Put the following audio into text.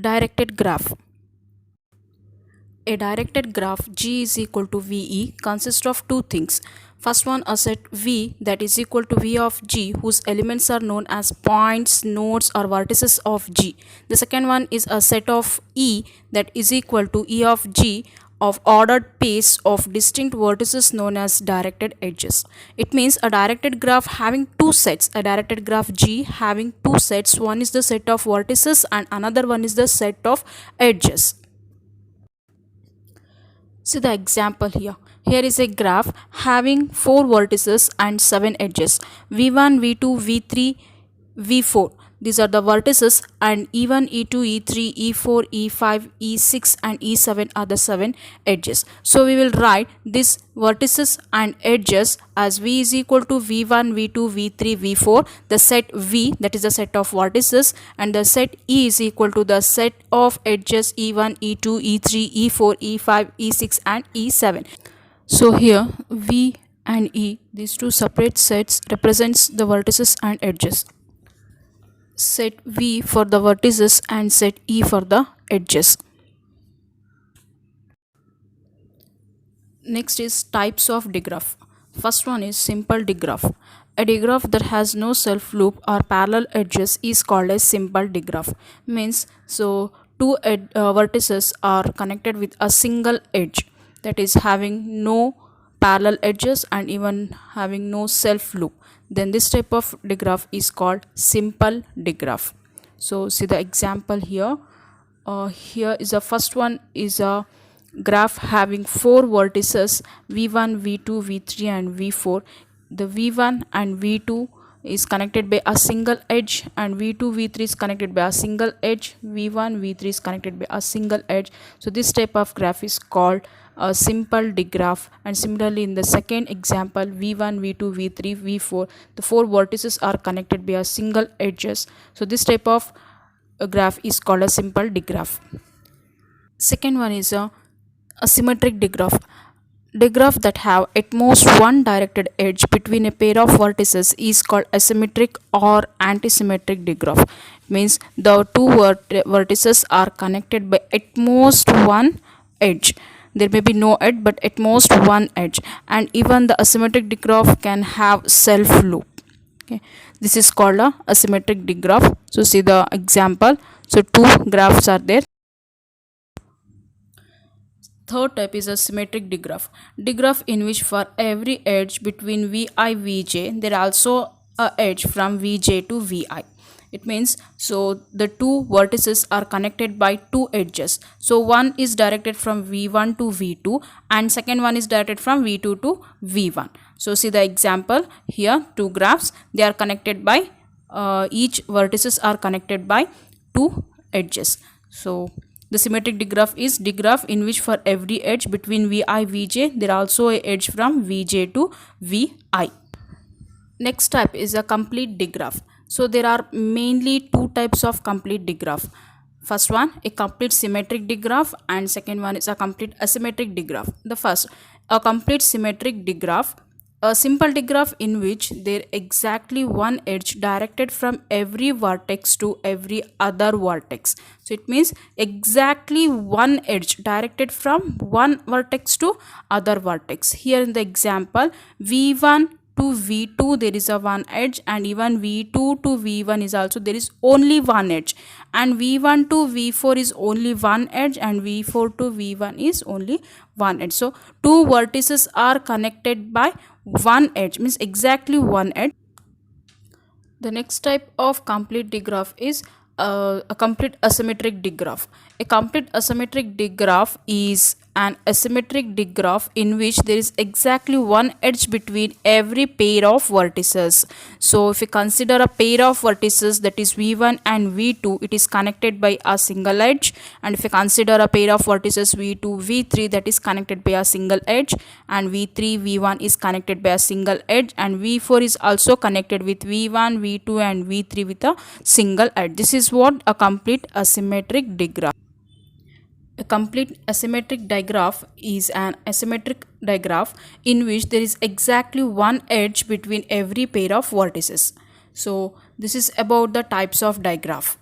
Directed graph. A directed graph G is equal to VE consists of two things. First one, a set V that is equal to V of G whose elements are known as points, nodes or vertices of G. The second one is a set of E that is equal to E of G of ordered pairs of distinct vertices known as directed edges. It means a directed graph having two sets, a directed graph G having two sets. One is the set of vertices and another one is the set of edges. See the example here. Here is a graph having 4 vertices and 7 edges. V1, V2, V3, V4. These are the vertices, and E1, E2, E3, E4, E5, E6 and E7 are the 7 edges. So we will write these vertices and edges as V is equal to V1, V2, V3, V4. The set V, that is the set of vertices, and the set E is equal to the set of edges E1, E2, E3, E4, E5, E6 and E7. So here V and E, these two separate sets, represents the vertices and edges. Set V for the vertices and set E for the edges. Next is types of digraph. First one is simple digraph. A digraph that has no self loop or parallel edges is called a simple digraph. Means two vertices are connected with a single edge, that is having no parallel edges and even having no self loop. Then this type of digraph is called simple digraph. So see the example here. Here is the first one is a graph having 4 vertices V1, V2, V3 and V4. The V1 and V2 is connected by a single edge, and V2, V3 is connected by a single edge. V1, V3 is connected by a single edge. So this type of graph is called a simple digraph. And similarly in the second example, V1, V2, V3, V4, the 4 vertices are connected by a single edges. So this type of graph is called a simple digraph. Second one is a symmetric digraph. Digraph that have at most one directed edge between a pair of vertices is called asymmetric or antisymmetric digraph. Means the two vertices are connected by at most one edge. There may be no edge, but at most one edge. And even the asymmetric digraph can have self loop. Okay, this is called a asymmetric digraph. So see the example. So two graphs are there. Third type is a symmetric digraph. Digraph in which for every edge between Vi, Vj, there are also a edge from Vj to Vi. It means the two vertices are connected by two edges. So one is directed from V1 to V2 and second one is directed from V2 to V1. So see the example here, two graphs, they are connected by each vertices are connected by two edges. So the symmetric digraph is digraph in which for every edge between Vi, Vj, there are also a edge from Vj to Vi. Next type is a complete digraph. So there are mainly two types of complete digraph. First one, a complete symmetric digraph, and second one is a complete asymmetric digraph. The first, a complete symmetric digraph, a simple digraph in which there exactly one edge directed from every vertex to every other vertex. So it means exactly one edge directed from one vertex to other vertex. Here in the example, V1 to V2 there is a one edge, and even V2 to V1 is also there is only one edge, and V1 to V4 is only one edge, and V4 to V1 is only one edge. So two vertices are connected by one edge, means exactly one edge. The next type of complete digraph is a complete asymmetric digraph. A complete asymmetric digraph is an asymmetric digraph in which there is exactly one edge between every pair of vertices. So if you consider a pair of vertices, that is V1 and V2, it is connected by a single edge, and if you consider a pair of vertices V2, V3, that is connected by a single edge, and V3, V1 is connected by a single edge, and V4 is also connected with V1, V2 and V3 with a single edge. This is what a complete asymmetric digraph. A complete asymmetric digraph is an asymmetric digraph in which there is exactly one edge between every pair of vertices. So this is about the types of digraph.